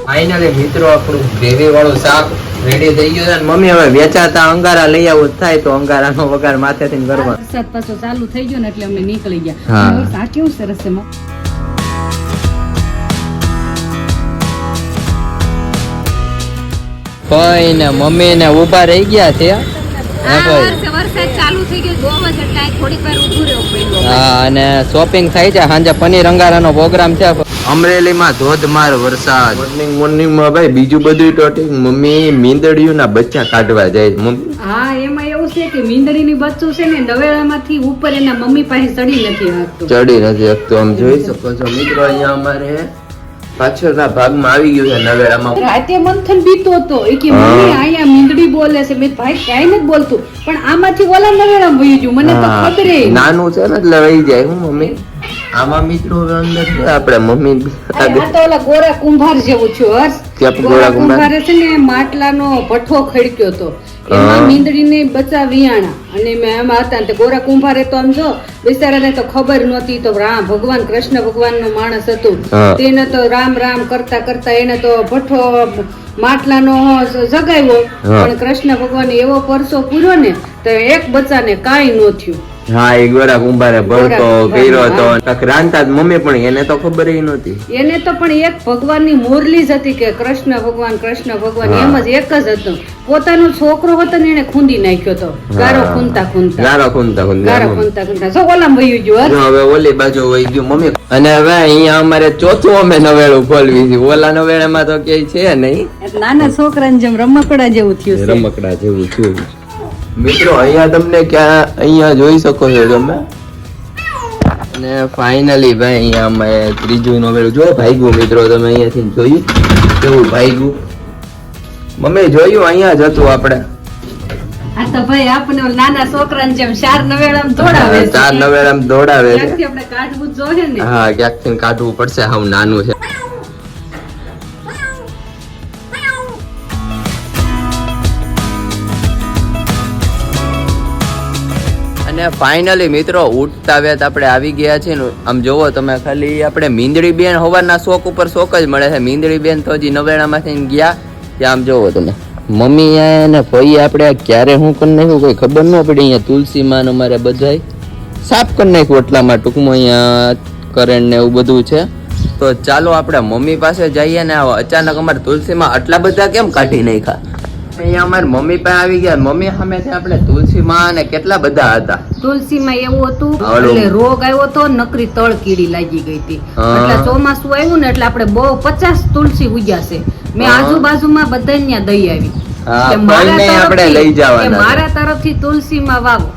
Finally મિત્રો આપણું gravy વાળું શાક રેડી થઈ ગયું છે. મમ્મી હવે વેચાતા અંગારા લઈ આવું થાય તો અંગારાનો વઘાર માથેથી કરવા. વરસાદ પાછો ચાલુ થઈ ગયો ને એટલે અમે નીકળી ગયા. આ કેવું સરસ છે. ભાઈ ને મમ્મી ને ઉભા રહી ગયા છે. વરસાદ ચાલુ થઈ ગયો બહુ જ એટલે થોડીક વાર ઊભું રહેવું પડ્યું. હા, અને શોપિંગ થાય છે. સાંજે પનીર અંગારાનો પ્રોગ્રામ છે. અમરેલીમાં ધોધમાર વરસાદ. મોર્નિંગ માં ભાઈ બીજું બધું ટોટિંગ મમ્મી મીંદડીયું ના બચ્ચા કાઢવા જાય. મમ્મી હા, એમાં એવું છે કે મીંદડી ની બચ્ચું છે ને નવેડામાંથી ઉપર એના મમ્મી પાસે ચડી નથી શકતું. આમ જોઈ શકો છો મિત્રો, અહીંયા અમારે પાછળના ભાગમાં આવી ગયું છે નવેડામાં. રાતે મંથન બીતો હતો એ કે મમ્મી અહીંયા મીંદડી બોલે છે. મેં ભાઈ ક્યાંય નથી બોલતું, પણ આમાંથી ઓલા નવેડામાં વહી ગયું. મને તો ખબર નાનું છે ને એટલે વહી જાય. હું મમ્મી આમાં મિત્રો અંદર છે આપણે મમ્મી આ તો ઓલા ગોરા કુંભાર જેવું છે. હર્ષ ગોરા કુંભારે છે ને માટલાનો ભઠ્ઠો ખડક્યો હતો, એમાં મીંદડીને બચ્ચા વિયાણા અને મેં એમાં હતા ને ગોરા કુંભારે તો આમ જો બિચારાને તો ખબર નહોતી. તો રામ ભગવાન કૃષ્ણ ભગવાન નો માણસ હતું, તેને તો રામ રામ કરતા કરતા એને તો ભઠ્ઠો માટલાનો જગાવ્યો. પણ કૃષ્ણ ભગવાને એવો પરસો પૂર્યો ને તો એક બચ્ચાને કાંઈ ન થયું. હા, એ ગોરા કુંભારે ભરતો કર્યો હતો રાંતા મમ્મી, પણ એને તો ખબર નહોતી. એને તો પણ એક ભગવાનની મુરલી જ હતી કે કૃષ્ણ ભગવાન એમ જ એક જ હતો. પોતાનો છોકરો હતો ને એને ખૂંદી નાખ્યો હતો. ગારો ખૂંદતા જો ઓલામ વયું ગયું. હવે ઓલી બાજુ વહી ગયું મમ્મી. અને હવે અહીંયા અમારે ચોથું અમે નવેડું ખોલવી છે. ઓલા નવેડામાં તો ક્યાંય છે નહીં. નાના છોકરાને જેમ રમકડા જેવું થયું. મિત્રો અહીંયા તમને ક્યાં અહીંયા જોઈ શકો છો તમે. અને ફાઇનલી ભાઈ અહીંયા અમે ત્રીજું નોવેલ જો ભાગ્યું મિત્રો, તમે અહીંયાથી જોયું કેવું ભાગ્યું. મમ્મી જોયું અહીંયા જ હતું આપણે. આ તો ભાઈ આપણે નાના છોકરાને જેમ ચાર નવેડામાં દોડાવે છે. આપણે કાઢવું જોઈએ ને. હા, ક્યાંકથી કાઢવું પડશે. હાવ નાનું છે. અને ફાઇનલી મિત્રો ઉઠતા વેત આપણે આવી ગયા છીએ. આમ જોવો તમે ખાલી આપણે મીંદડી બેન હવારના શોક ઉપર શોક જ મળે છે. મીંદડી બેન તો હજી નવેડામાંથી ગયા ત્યાં. આમ જોવો તમે મમ્મી ને ભાઈ આપણે ક્યારે શું કરી નાખ્યું કોઈ ખબર ન પડી. અહીંયા તુલસીમાં અમારે બધાય સાફ કરી નાખ્યું. એટલામાં ટૂંકમાં અહીંયા કરેણ ને એવું બધું છે. તો ચાલો આપણે મમ્મી પાસે જઈએ ને. અચાનક અમારે તુલસીમાં આટલા બધા કેમ કાઢી નાખ્યા. અહીંયા અમારી મમ્મી પાસે આવી ગયા. મમ્મી સામે આપણે તુલસીમાં ને કેટલા બધા હતા. તુલસીમાં એવું હતું એટલે રોગ આવ્યો હતો, નકરી તળ કીડી લાગી ગઈ હતી. એટલે ચોમાસું આવ્યું ને એટલે આપણે બહુ 50 તુલસી ઉગ્યા છે. મેં આજુબાજુમાં બધાને દઈ આવી મારા તરફથી તુલસીમાં વાવો.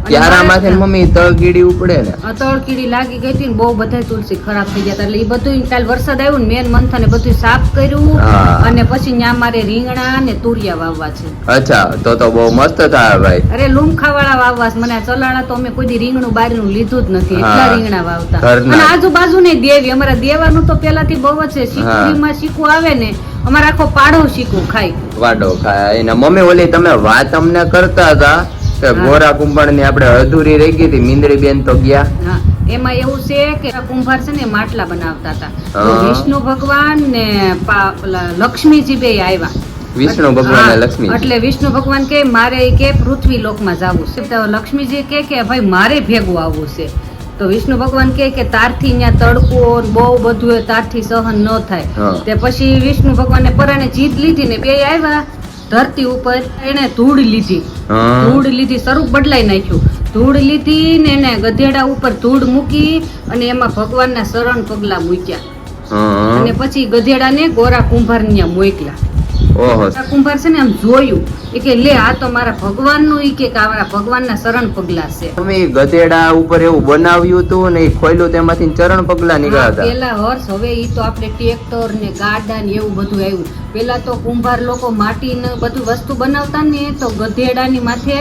ક્યારામાંથી મમ્મી તળકીડી ઉપડે ને તળકીડી લાગી ગઈ હતી ને બહુ બધા તુલસી ખરાબ થઈ ગયા. એટલે એ બધું કાલ વરસાદ આવ્યો ને મેન મંથને બધું સાફ કર્યું. અને પછી ત્યાં મારે રીંગણા ને તુરિયા વાવવા છે. અચ્છા, તો બહુ મસ્ત થાય ભાઈ. અરે લુમખા વાળા વાવવા છે. મને ચલાણા તો અમે કોઈ રીંગણું બારનું લીધું જ નથી. એટલા રીંગણા વાવતા. અને આજુબાજુ ને દેવી અમારા દેવાનું તો પેલાથી બહુ જ છે. શીકુડીમાં શીકું આવે ને અમારે આખો પાડો શીકું ખાય. વાડો ખાય. મમ્મી ઓલી તમે વાત અમને કરતા હતા ગોરા કુંભાર ની આપણે અધૂરી રહી ગઈ હતી. મીંદડી બેન તો ગયા. એમાં એવું છે કે કુંભાર છે ને માટલા બનાવતા હતા. વિષ્ણુ ભગવાન ને લક્ષ્મીજી બે આવ્યા. વિષ્ણુ ભગવાન ને લક્ષ્મી એટલે વિષ્ણુ ભગવાન કે મારે કે પૃથ્વી લોકમાં જવું છે. તો લક્ષ્મીજી કે ભાઈ મારે ભેગું આવવું છે. તો વિષ્ણુ ભગવાન કે તારથી ત્યાં તડકો બહુ બધું તારથી સહન ન થાય. તે પછી વિષ્ણુ ભગવાને પરાણે જીત લીધી ને બે આવ્યા ધરતી ઉપર. એને ધૂળ લીધી સ્વરૂપ બદલાઈ નાખ્યું. ધૂળ લીધી ને એને ગધેડા ઉપર ધૂળ મૂકી અને એમાં ભગવાનના શરણ પગલા મૂક્યા. અને પછી ગધેડાને ગોરા કુંભાર ત્યાં મોકલ્યા. કુંભાર છે ને આમ જોયું કે લે આ તો મારા ભગવાન નું કે મારા ભગવાન ના ચરણ પગલા છે. તમે ગધેડા ઉપર એવું બનાવ્યું હતું ને ખોલ્યું તેમાંથી ચરણ પગલા નીકળ્યા હતા. પેલા વર્ષ હવે ઈ તો આપણે ટ્રેક્ટર ને ગાડા ને એવું બધું આવ્યું. પેલા તો કુંભાર લોકો માટી ને બધું વસ્તુ બનાવતા ને તો ગધેડા ની માથે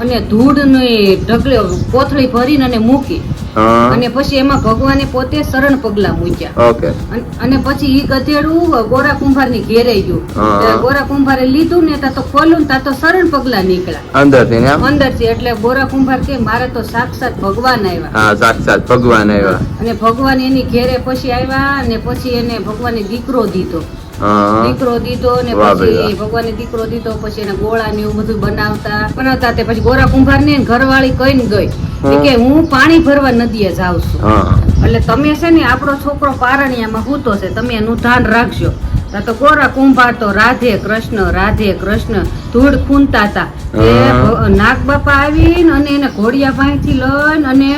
અને ધૂળ ની ઢગલે કોથળી ભરીને અને મૂકી અને પછી એમાં ભગવાને પોતે શરણ પગલા મૂક્યા. અને પછી ઈ ગધેડું ગોરા કુંભાર ની ઘેરે ગયું. ગોરા કુંભારે લીધું ને તો ખોલ્યું ને તા તો સરળ પગલા નીકળ્યા અંદરથી ને એમ? અંદરથી. એટલે ગોરા કુંભાર કે મારે તો સાક્ષાત ભગવાન આવ્યા. હા, સાક્ષાત ભગવાન આવ્યા. અને ભગવાન એની ઘેરે પછી આવ્યા અને પછી એને ભગવાને દીકરો દીધો. હા. દીકરો દીધો ને વાહ ભાઈ વાહ. પછી ભગવાને દીકરો દીધો પછી એને ગોળા ને એવું બધું બનાવતા તે પછી ગોરા કુંભાર ને ઘરવાળી કહીને ગઈ ઈ કે હું પાણી ભરવા નદીએ જાઉં છું. હા. એટલે તમે છે ને આપણો છોકરો પારણિયામાં હૂતો છે, તમે એનું ધ્યાન રાખજો. તો ગોરા કુંભાર તો રાધે કૃષ્ણ ધૂળ ખૂંદતા હતા. એ નાગ બાપા આવીને અને એને ઘોડિયા પાસેથી લઈને અને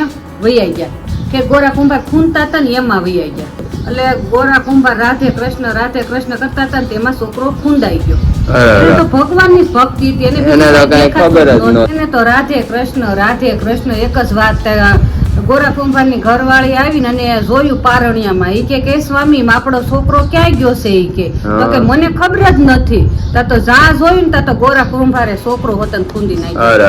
વૈયા ગયા કે ગોરા કુંભાર ખૂંદતા હતા ને એમાં વૈયા ગયા. એટલે ગોરા કુંભાર રાધે કૃષ્ણ કરતા હતા ને તેમાં છોકરો ખૂંદાઈ ગયો. એને તો ભગવાનની જ ભક્તિ હતી, એને એને તો રાધે કૃષ્ણ એક જ વાત. ગોરા કુંભારની ઘરવાળી આવીને અને જોયું પારણિયામાં. ઈ કે સ્વામી આપણો છોકરો ક્યાં ગયો છે? ઈ કે તો કે મને ખબર જ નથી. તા તો જા જોયું ને તા તો ગોરા કુંભારે છોકરો વતન ખૂંદી નાખ્યો.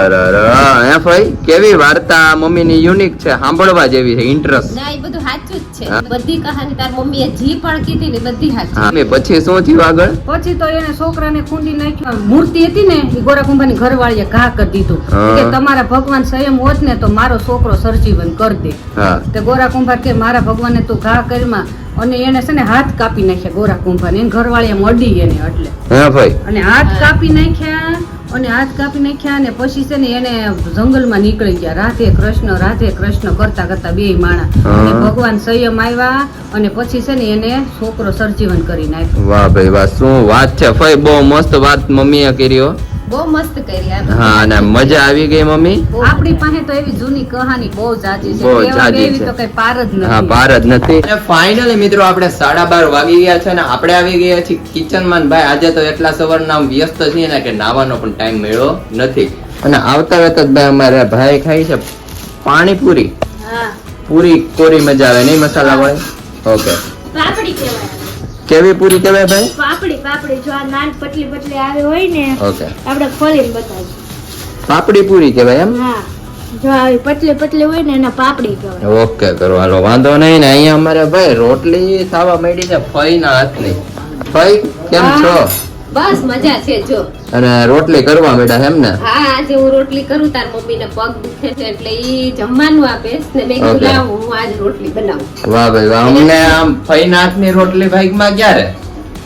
અરે ભાઈ, કેવી વાર્તા મમ્મીની યુનિક છે, સાંભળવા જેવી છે, ઇન્ટરેસ્ટ. ના, એ બધું સાચું જ છે. બધી કહાની તાર મમ્મીએ જી પણ કીધી ને બધી સાચી. હા, પછી શું થયું આગળ? પછી તો એને છોકરાને ખૂંદી નાખ્યો. મૂર્તિ હતી ને એ ગોરા કુંભારની ઘરવાળીએ ઘા કરી દીધું કે તમારા ભગવાન સંયમ હોત ને તો મારો છોકરો સરજીવન કરી દે. તે ગોરા કુંભાર કે મારા ભગવાને તું ઘા કરીમાં અને એને છે ને હાથ કાપી નાખ્યા. ગોરા કુંભાર એને ઘરવાળીએ મળી એને એટલે અને હાથ કાપી નાખ્યા અને પછી છે ને એને જંગલમાં નીકળી ગયા. રાધે કૃષ્ણ કરતા બે માણા અને ભગવાન સંયમ આવ્યા અને પછી છે ને એને છોકરો સરજીવન કરી નાખ્યો. વાહ ભાઈ વાહ, શું વાત છે ફઈ, બહુ મસ્ત વાત મમ્મીએ કર્યો. બહુ મસ્ત કરી. હા, અને મજા આવી ગઈ મમ્મી. આપણી પાસે તો એવી જૂની કહાની બહુ જાજી છે, બહુ કહેવા જાજી બેવી છે. તો કઈ પાર જ હા, નથી. પાર જ નથી. અને ફાઇનલી મિત્રો આપણે 12:30 વાગી ગયા છે અને આપણે આવી ગયા છીએ કિચનમાં. ભાઈ આજે તો એટલા સવારના વ્યસ્ત છીએ ને કે નાવાનો પણ ટાઈમ મળ્યો નથી. અને આવતા વેત જ ભાઈ અમારે ભાઈ ખાઈ છે પાણીપુરી. હા, પૂરી કોરી મજા આવે નહીં મસાલા વાળી. ઓકે, પાપડી કહેવાય. કેવી પૂરી કહેવાય ભાઈ? પાપડી જો આ નાન પતલી આવે હોય ને ઓકે, આપણે ખોલીને બતાવીએ. પાપડી પૂરી કહેવાય એમ? હા, જો આવી પતલી હોય ને એને પાપડી કહેવાય. ઓકે, કરો હાલો, વાંધો નહીં. ને અહીંયા અમારે ભાઈ રોટલી ખાવા માંડી છે ફઈ ના હાથની. ફઈ કેમ છો? બસ મજા છે. જો અને રોટલી કરવા માંડ્યા એમ ને? હા, આજે હું રોટલી કરું. તાર મમ્મીને પગ દુખે છે એટલે ઈ જમવાનું આપે ને મેં કીધું Okay. લાવ હું આજ રોટલી બનાવું. વાહ ભાઈ વાહ, અમને આમ ફઈ ના હાથની રોટલી ભાઈ માં ક્યારે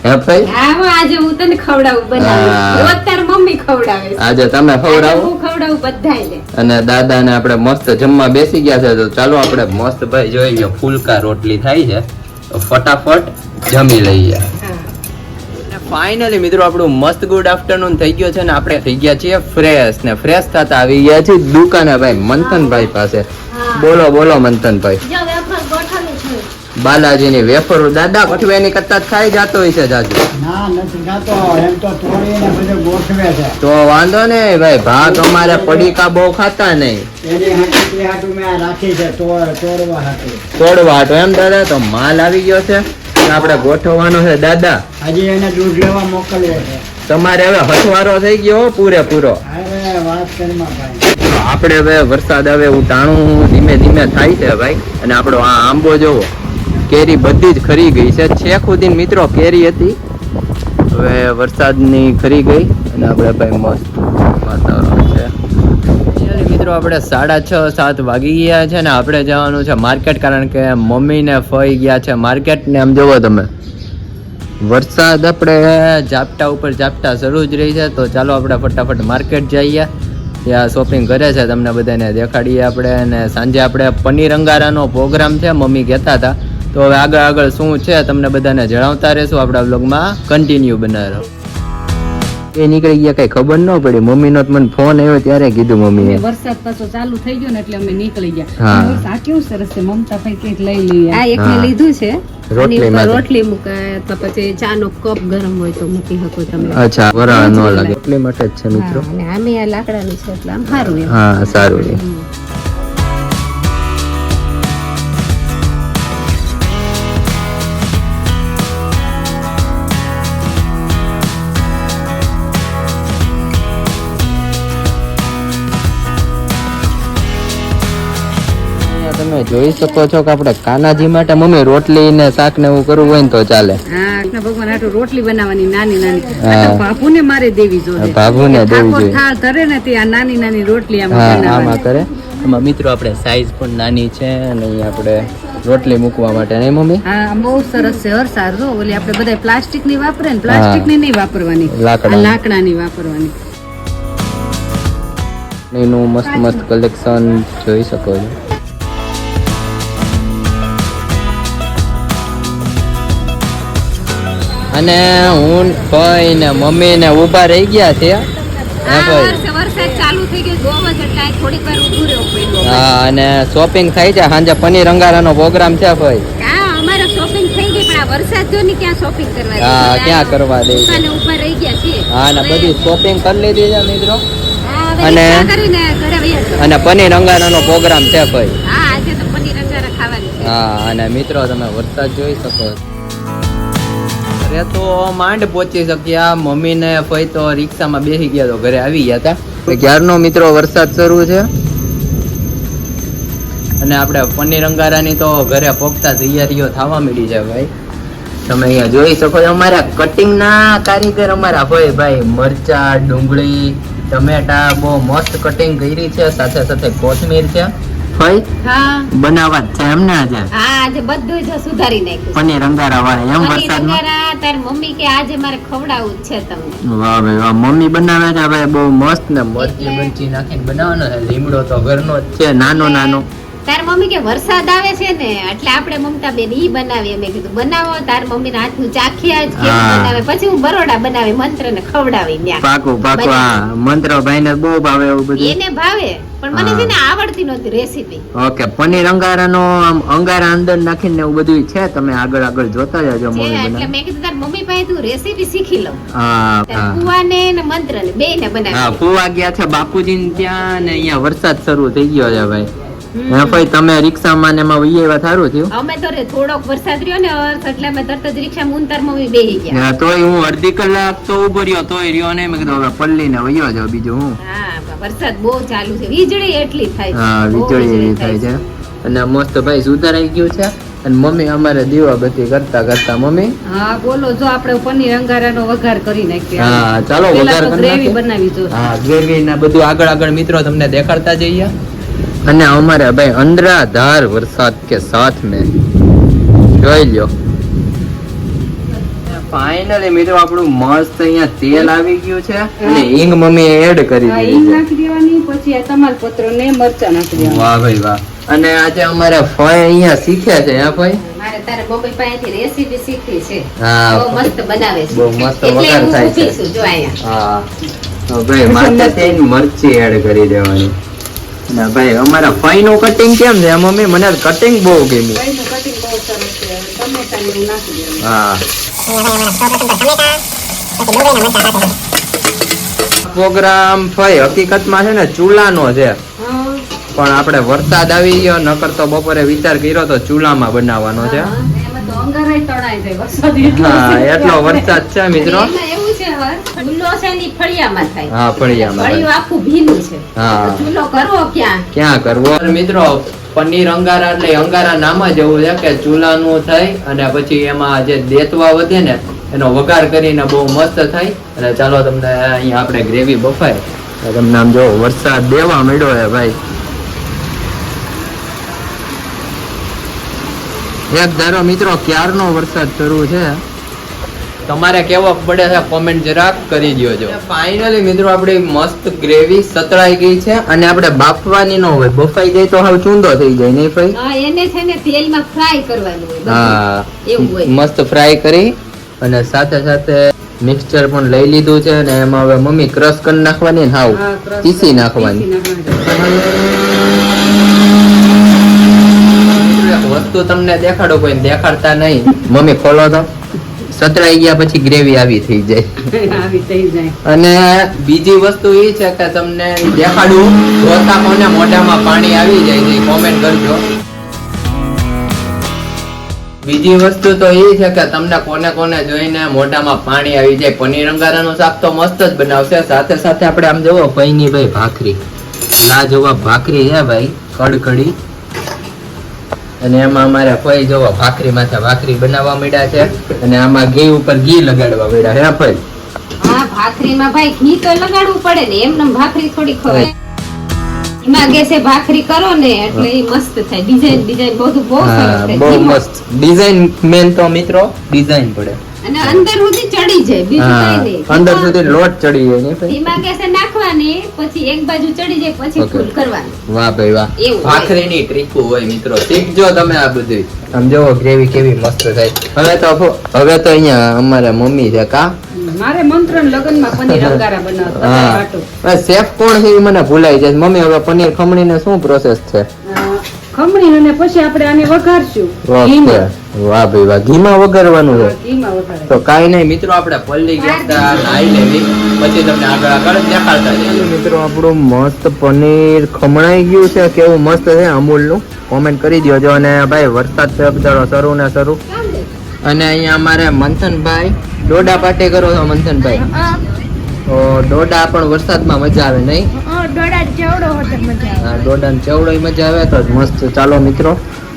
હે ફઈ? હા, હું આજે હું તને ખવડાવું બનાવું. હા. રોજ તાર મમ્મી ખવડાવે છે. આજે તમે આજે ખવડાવો. હું ખવડાવું બધાયને. અને દાદા ને આપણે મસ્ત જમવા બેસી ગયા છે તો ચાલો આપણે મસ્ત ભાઈ જોઈ લો ફુલકા રોટલી થાય છે તો ફટાફટ જમી લઈએ. હા. ફાઇનલી મિત્રો આપણું મસ્ત ગુડ આફ્ટરનૂન થઈ ગયો છે ને આપણે થઈ ગયા છીએ ફ્રેશ ને ફ્રેશ થતા આવી ગયા છીએ દુકાને ભાઈ મંથનભાઈ પાસે. બોલો મંથનભાઈ. જો વેફર ગોઠવણી છે. બાલાજીની વેફર દાદા ગોઠવેની કરતા જ ખાઈ જતો હોય છે જાજુ. ના નથી ખાતો, એમ તો તોડીને બધું ગોઠવે છે. તો વાંધો નહીં ભાઈ, ભાગ અમારે પડીકા બહુ ખાતા નહીં. એની હાટું હાટું મેં આ રાખી છે તોડવા હાટું. તોડવા હાટો એમ દાદા? તો માલ આવી ગયો છે આપણે ગોઠવવાનો છે દાદા. હજી એને દૂધ લેવા મોકલવો છે. તમારે હવે હથવારો થઈ ગયો પૂરેપૂરો. અરે વાત કરીમાં ભાઈ. તો આપણે હવે વરસાદ હવે ઉટાણું ધીમે ધીમે થાય છે ભાઈ. અને આપણો આ આંબો જોવો, કેરી બધી જ ખરી ગઈ છે. છેક સુધીન મિત્રો કેરી હતી, હવે વરસાદની ખરી ગઈ અને આપણે ભાઈ મસ્ત વાતાવરણ છે. મિત્રો આપણે 6:30-7 વાગી ગયા છે ને આપણે જવાનું છે માર્કેટ, કારણ કે મમ્મી ને ફઈ ગયા છે માર્કેટ. ને આમ જોવો તમે વરસાદ આપણે ઝાપટા ઉપર ઝાપટા શરૂ જ રહી છે. તો ચાલો આપણે ફટાફટ માર્કેટ જઈએ, ત્યાં શોપિંગ કરે છે તમને બધાને દેખાડીએ આપણે. અને સાંજે આપણે પનીર અંગારાનો પ્રોગ્રામ છે મમ્મી કહેતા હતા. તો હવે આગળ શું છે તમને બધાને જણાવતા રહેશું આપણા વ્લોગમાં. કન્ટિન્યુ બનાવો. એ નીકળી ગયા કઈ ખબર ન પડી. મમ્મીનો મને ફોન આવ્યો ત્યારે કીધું મમ્મીએ. વરસાદ પાછો ચાલુ થઈ ગયો ને એટલે અમે નીકળી ગયા. હા. આ કેવું સરસ છે, મમતાભાઈ કંઈક લઈ લઈએ. આ એક હા. મેં લીધું છે. રોટલી આની ઉપર માટે. રોટલી મુકાય અથવા પછી ચાનો કપ ગરમ હોય તો મૂકી શકો તમે. અચ્છા, વરાળ ન લાગે એટલી માટે જ છે મિત્રો. હા, અને આમે આ લાકડાની છે એટલે આમ સારું એમ. હા, સારું છે. તમે તમે જોઈ શકો છો કે આપણે કાનાજી માટે મમ્મી રોટલી ને શાક ને એવું કરવું હોય ને તો ચાલે. હા કૃષ્ણ ભગવાન હાટુ રોટલી બનાવવાની નાની નાની. હા. આ તો બાપુને મારે દેવી જોઈએ. બાપુને દેવી ઠાકોર જોઈએ. થાળ ધરે ને તે આ નાની નાની રોટલી આમાં હા બનાવવાની. આમાં કરે. આમાં મિત્રો આપણે સાઈઝ પણ નાની છે અને અહીં આપણે રોટલી મૂકવા માટે નહીં મમ્મી. હા આમ બહુ સરસ છે હરસાર જો ઓલી આપણે બધા પ્લાસ્ટિક ની વાપરે ને પ્લાસ્ટિક ની નહીં વાપરવાની. લાકડા. આ લાકડાની વાપરવાની. એનું મસ્ત મસ્ત કલેક્શન જોઈ શકો છો. અને હું ભાઈ ને મમ્મી ને ઊભા રહી ગયા છે. હા ભાઈ. વરસાદ ચાલુ થઈ ગયો બહુ જ એટલે થોડીક વાર ઊભું રહેવું પડ્યું. હા અને શોપિંગ થાય છે સાંજે પનીર અંગારાનો પ્રોગ્રામ છે ભાઈ. હા અમારે શોપિંગ થઈ ગઈ પણ આ વરસાદ જો ને ક્યાં શોપિંગ કરવા દે. હા ક્યાં કરવા દે છે. દુકાને ઊભા રહી ગયા છીએ. હા અને બધી શોપિંગ કરી લીધી છે મિત્રો. હા, હવે અને- રિક્ષા કરીને ઘરે વયા જાઓ. અને પનીર અંગારાનો પ્રોગ્રામ છે ભાઈ. હા આજે તો પનીર અંગારા ખાવાની છે. હા અને મિત્રો તમે વરસાદ જોઈ શકો છો. ઘરે તો માંડ પહોંચી શક્યા. મમ્મી ને ફઈ તો રિક્ષામાં બેસી ગયા તો ઘરે આવી ગયા હતા. ક્યારનો મિત્રો વરસાદ શરૂ છે અને આપણે પનીર અંગારાની તો ઘરે પોગતા તૈયારીઓ થવા માંડી છે ભાઈ. તમે અહીંયા જોઈ શકો છો અમારા કટિંગ ના કારીગર અમારા હોય ભાઈ. મરચા, ડુંગળી, ટમેટા બહુ મસ્ત કટિંગ કરી છે. સાથે સાથે કોથમીર છે. ભાઈ હા બનાવવા જ છે એમને આજે હા આજે બધું જ સુધારી નાખ્યું. પનીર અંગારા વાળા એમ પનીર વરસાદમાં. અંગારા તાર મમ્મી કે આજે મારે ખવડાવવું જ છે તમને. વાહ ભાઈ વાહ. મમ્મી બનાવે છે ભાઈ બહુ મસ્ત ને મરચી મરચી નાખીને બનાવવાનો છે. લીમડો તો ઘરનો જ છે નાનો નાનો. તાર મમ્મી કે વરસાદ આવે છે ને એટલે આપણે મમતા બેન ઈ બનાવીએ. મેં કીધું બનાવો તાર મમ્મી ના હાથનું ચાખ્યા જ કેવું હા. બનાવે પછી હું બરોડા બનાવી મંત્ર ને ખવડાવી ન્યા. પાકું પાકું. હા મંત્ર ભાઈ ને બહુ ભાવે એવું બધું. એને ભાવે પણ મને હા. છે ને આવડતી નહોતી રેસીપી. ઓકે પનીર અંગારાનો આમ અંગારા અંદર નાખીને એવું બધું છે. તમે આગળ આગળ જોતા જજો મમ્મી એટલે બનાવે. મેં કીધું તાર મમ્મી પાસે તું રેસીપી શીખી લઉં. હા તાર હા કુવાને ને મંત્ર ને બે ને હા બનાવી. ફુવા ગયા છે બાપુજી ત્યાં ને અહીંયા વરસાદ શરૂ થઈ ગયો છે ભાઈ. હમ. હા ભાઈ તમે રિક્ષામાં ને એમાં વહી આવ્યા સારું થયું. અમે તો રે થોડોક વરસાદ રહ્યો ને એટલે અમે તરત જ રિક્ષા મૂન તાર મમ્મી બેહી ગયા. હા, તોય હું અડધી કલાક તો ઉભો રહ્યો તોય રહ્યો નહીં. મેં કીધું હવે પલ્લીને વયો જાવ બીજું હું. હા વરસાદ બહુ ચાલુ છે. વીજળી એટલી થાય છે. હા બહુ વીજળી એવી થાય છે. અને મસ્ત ભાઈ સુધારાઈ ગયું છે. અને મમ્મી અમારે દીવાબત્તી કરતા કરતા મમ્મી હા બોલો જો આપણે પનીર અંગારાનો વઘાર કરી નાખીએ. હા ચાલો પેલા વઘાર તો કરી ગ્રેવી નાખીએ. બનાવી જો. હા ગ્રેવી ને બધું આગળ આગળ મિત્રો તમને દેખાડતા જઈએ. અને અમારે ભાઈ અંધરાધાર વરસાદ કે સાથ મેં જોઈ લ્યો. ફાઇનલી મિત્રો આપણું મસ્ત અહીંયા તેલ આવી ગયું છે અને હિંગ મમ્મી એડ કરી હા, દીધી હિંગ છે. નાખી દેવાની પછી આ તમાલપત્ર ને મરચા નાખી દેવાના. વાહ ભાઈ વાહ. અને આજે અમારે ફઈ અહીંયા શીખ્યા છે. હા ભાઈ મારે તારા મમ્મી પાસેથી રેસીપી શીખવી છે. હા. બહુ મસ્ત બનાવે છે. બહુ મસ્ત એટલે વઘાર હું થાય છે. ઊભી છું જો અહીંયા. હા તો ભાઈ માથે થઈને મરચી એડ કરી દેવાની. ના ભાઈ અમારા ફઈ નું કટિંગ કેમ છે મમ્મી? મને કટિંગ બહુ ગમ્યું. દહીંનું cutting બહુ સરસ છે. ટમેટા ને એવું નાખી દેવાનું. હા પ્રોગ્રામ ફઈ હકીકતમાં છે ને ચૂલાનો છે. હા. પણ આપણે વરસાદ આવી ગયો નકર તો બપોરે વિચાર કર્યો તો ચૂલામાં બનાવવાનો છે. હા, એમાં તો અંગારાય તણાઈ જાય. વરસાદ એટલો હા છે. એટલો વરસાદ છે મિત્રો. એમાં એવું છે હર ચૂલો છે ને ઈ ફળિયામાં થાય. હા ફળિયામાં ફળિયું આખું ભીનું છે. હા. તો ચૂલો કરવો ક્યાં? ક્યાં કરવો મિત્રો? પનીર અંગારા એટલે અંગારા નામ જ એવું છે કે ચૂલાનું થાય અને પછી એમાં જે દેતવા વધે ને એનો વઘાર કરીને બહુ મસ્ત થાય. અને ચાલો તમને અહીંયા આપણે ગ્રેવી બફાય તો તમને આમ જો વરસાદ દેવા મળ્યો છે ભાઈ. એક ધારો મિત્રો ક્યારનો વરસાદ શરૂ છે. તમારે કેવો પડે છે કોમેન્ટ જરાક કરી દ્યોજો. ફાઇનલી મિત્રો આપણી મસ્ત ગ્રેવી સતળાઈ ગઈ છે અને આપણે બાફવાની ન હોય. બફાઈ જાય તો હાવ ચૂંદો થઈ જાય નહીં ભાઈ? હા એને છે ને તેલમાં ફ્રાય કરવાનું હોય બધું. હા એવું હોય. મસ્ત ફ્રાય કરી અને સાથે સાથે મિક્સચર પણ લઈ લીધું છે અને એમાં હવે મમ્મી ક્રશ કરી નાખવાની ને હાવ હા, crush ચીસી નાખવાની. એક વસ્તુ તમને દેખાડો કોઈ દેખાડતા નહીં. મમ્મી ખોલો તો સતરાઈ ગયા પછી ગ્રેવી આવી થઈ જાય. આવી થઈ જાય. અને બીજી વસ્તુ એ છે કે તમને દેખાડું જોતા કોને મોઢામાં પાણી આવી જાય છે કોમેન્ટ કરજો. બીજી વસ્તુ તો એ છે કે તમને કોને કોને જોઈને મોઢામાં પાણી આવી જાય. પનીર અંગારાનું શાક તો મસ્ત જ બનાવશે. સાથે સાથે આપણે આમ જોવો પૈની ભાઈ ભાખરી લાજવાબ ભાખરી છે ભાઈ કડકડી. અને એમાં અમારે ફઈ જોવો ભાખરી માથે ભાખરી બનાવવા માંડ્યા છે અને આમાં ઘી ઉપર ઘી લગાડવા માંડ્યા હે ફઈ. હા ભાખરીમાં ભાઈ ઘી તો લગાડવું પડે ને, એમને ભાખરી થોડી ખવાય. એમાં ગેસે ભાખરી કરો ને એટલે એ મસ્ત થાય. ડિઝાઇન બધું બહુ સરસ હા થાય. બહુ ઘીમાં. મસ્ત ડિઝાઇન. મેન તો મિત્રો ડિઝાઇન પડે. અને અંદર સુધી ચડી જાય, બીજું હા કઈ નહીં. અંદર સુધી લોટ ચડી જાય ને ફઈ. એમાં ગેસે નાખવાની, પછી એક બાજુ ચડી જાય, પછી Okay. ફૂલ કરવાની. વાહ ભાઈ વાહ. એવું હોય. ભાખરીની ટ્રીકો હોય મિત્રો, શીખજો તમે આ બધું. આમ જોવો ગ્રેવી કેવી મસ્ત થાય. હવે તો અહીંયા અમારા મમ્મી છે કા. મારે મંત્રણ લગનમાં પનીર અંગારા બનાવતા હા વાટો. શેફ કોણ છે એ મને ભૂલાઈ જાય. મમ્મી હવે પનીર ખમણીને શું પ્રોસેસ છે? ખમણી અને પછી આપણે આને વઘારશું ઓકે ઘીમાં. વાહ ભાઈ વાહ. ઘીમાં વઘારવાનું છે. ઘીમાં વઘારે. તો કાઈ નહીં મિત્રો, આપણે પલ્લી ગયા હતા નાઈ લેવી, પછી તમને આગળ દેખાડતા જઈએ. મિત્રો આપણું મસ્ત પનીર ખમણાઈ ગયું છે. કેવું મસ્ત છે અમૂલનું, કોમેન્ટ કરી દો. અને ભાઈ વરસાદ છે બધાનો શરૂ ને શરૂ. અને અહીંયા અમારે મંથનભાઈ ડોડા પાટે કરો છો મંથનભાઈ. તો ડોડા પણ વરસાદમાં મજા આવે નહીં? હા ડોડા ચેવડો મજા આવે તો મસ્ત. ચાલો મિત્રો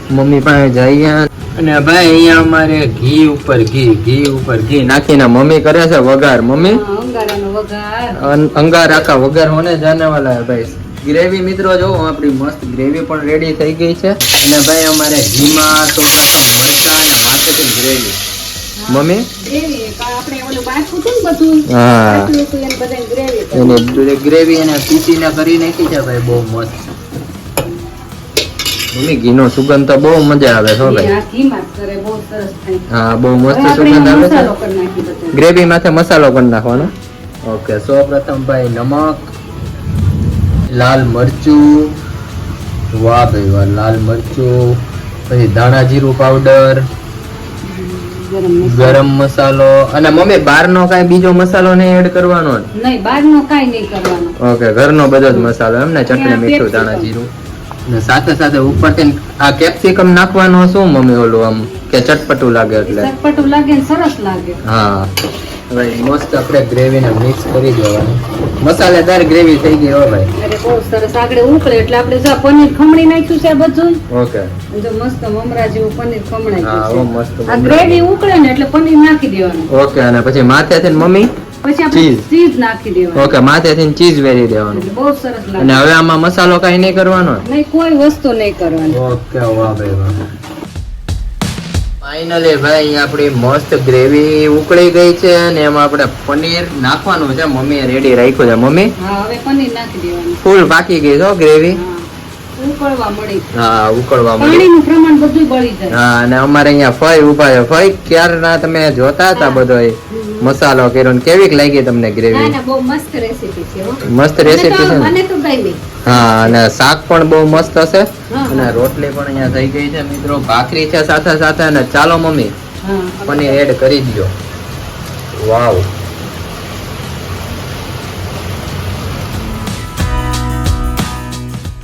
મમ્મી પાસે જઈએ. અને ભાઈ અહીંયા અમારે ઘી ઉપર ઘી નાખીને મમ્મી કરે છે વઘાર. મમ્મી હા, અંગારાનો વઘાર. અંગાર આખા વઘાર હોને જાને વાલા હે ભાઈ. ગ્રેવી મિત્રો જો આપણી મસ્ત ગ્રેવી પણ રેડી થઈ ગઈ છે. અને ભાઈ અમારે ઘીમાં તો પાછા મરચાં અને માથેથી ગ્રેવી. મમ્મી ગ્રેવી આપણે ઓલું બાફું હતું ને બધું, હા બાફ્યું હતું એને બધાને ગ્રેવી કરી. એને ગ્રેવી એને પીસીને કરી નાખી છે ભાઈ, બહુ મસ્ત. મમ્મી ઘીનો સુગંધ તો બહુ મજા આવે છે ભાઈ. આ ઘીમાં જ કરે, બહુ સરસ થાય. હા બહુ મસ્ત હવે આપણે સુગંધ આવે છે. મસાલો કરી નાખી બધો. ગ્રેવી માથે મસાલો કરી નાખવાનો. ઓકે સૌપ્રથમ ભાઈ નમક, લાલ મરચું, વાહ ભાઈ વાહ, લાલ મરચું, પછી ધાણા જીરું પાવડર, ગરમ મસાલો. અને મમ્મી બહારનો કાંઈ બીજો મસાલો નહીં એડ કરવાનો ને? નહીં, બહારનો કાંઈ નહીં કરવાનો. ઓકે ઘરનો બધો જ મસાલો એમ ને? ચટણી ત્યાં મીઠું capsicum. ધાણા જીરું ને સાથે સાથે ઉપરથી આ કેપ્સિકમ નાખવાનો શું મમ્મી? ઓલું આમ કે ચટપટું લાગે એટલે? ચટપટું લાગે ને સરસ લાગે. હા હવે મસ્ત આપણે ગ્રેવીને મિક્સ કરી દેવાની. મસાલેદાર ગ્રેવી થઈ ગઈ હો ભાઈ. અરે બહુ સરસ. આગળ ઉકળે એટલે આપણે જો પનીર ખમણી નાખ્યું છે બધું, ઓકે જો મસ્ત મમરા જેવું પનીર ખમણાઈ હા ઓ ગયું મસ્ત. છે. આ ગ્રેવી ઉકળે ને એટલે પનીર નાખી દેવાનું, ઓકે અને પછી માથેથી ને મમ્મી પછી આપણે ચીઝ. ચીઝ નાખી દેવાનું. ઓકે માથેથી ચીઝ વેરી દેવાનું. એટલે બહુ સરસ અને લાગે. હવે આમાં મસાલો કાંઈ નહીં કરવાનો? નહીં, કોઈ વસ્તુ નહીં કરવાની. ઓકે વાહ ભાઈ વાહ. ફાઇનલી ભાઈ આપણી મસ્ત ગ્રેવી ઉકળી ગઈ છે અને એમાં આપણે પનીર નાખવાનું છે. મમ્મીએ રેડી રાખ્યું છે. મમ્મી હા, હવે પનીર નાખી દેવાનું. ફૂલ પાકી ગઈ છો ગ્રેવી. હા, ઉકળવા મળી. હા ઉકળવા મળી. પાણીનું પ્રમાણ બધું બળી જાય. હા અને અમારે અહીંયા ફઈ ઉભા છે. ફઈ ક્યારના તમે જોતા હતા બધો મસાલો કર્યો ને કેવીક લાગી તમને ના ગ્રેવી? ના, બહુ મસ્ત રેસીપી છે હો. મસ્ત રેસીપી છે ને? મને તો ગમી. હા અને શાક પણ બહુ મસ્ત હશે. હા. અને રોટલી પણ અહીંયા થઈ ગઈ છે મિત્રો. ભાખરી છે સાથે સાથે. અને ચાલો મમ્મી હા, પનીર એડ કરી દો. વાવ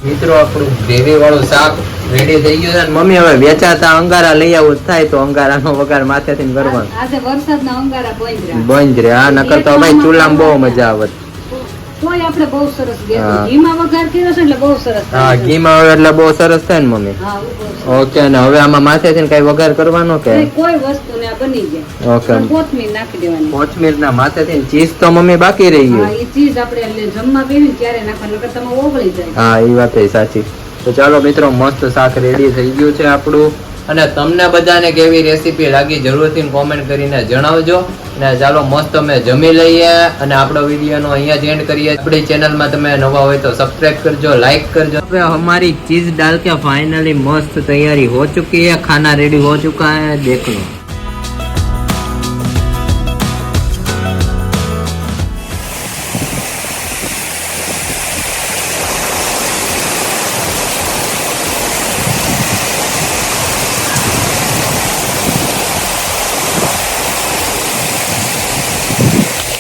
મિત્રો આપણું ગ્રેવી વાળું શાક રેડી થઈ ગયું છે. અને મમ્મી હવે વેચાતા અંગારા લઈ આવું થાય તો અંગારાનો વઘાર માથેથી કરવાનો. આજે વરસાદના અંગારા બંધ રહ્યા. બંધ રે. આ નકર તો ભાઈ ચૂલામાં બહુ મજા આવત. તોય આપણે બહુ સરસ ગેસ હા. ઘીમાં વઘાર કર્યો છે એટલે બહુ સરસ હા થાય છે. ઘીમાં હવે એટલે બહુ સરસ થાય ને મમ્મી. હા, બહુ સરસ. ઓકે અને હવે આમાં માથેથી કઈ વઘાર કરવાનો કે? નહીં, કોઈ વસ્તુ ને આ બની જાય. ઓકે પણ કોથમીર નાખી દેવાની. કોથમીર ના માથેથી ચીઝ તો મમ્મી બાકી રહી હા, ગયું. એ ચીઝ આપણે એટલે જમવા બેસીને ત્યારે નાખવાનું, નકર તમે ઓગળી જાય. હા એ વાત એ સાચી. તો ચાલો મિત્રો મસ્ત શાક રેડી થઈ ગયું છે આપણું. અને તમને બધાને કેવી રેસીપી લાગી જરૂરથી કોમેન્ટ કરીને જણાવજો. અને ચાલો મસ્ત અમે જમી લઈએ અને આપણો વિડીયોનો અહીંયા જ એન્ડ કરીએ. આપણી ચેનલમાં તમે નવા હોય તો સબસ્ક્રાઇબ કરજો, લાइक करजो. હવે हमारी चीज डाल के फाइनली मस्त तैयारी हो चुकी है. खाना रेडी हो चुका है, देख लो.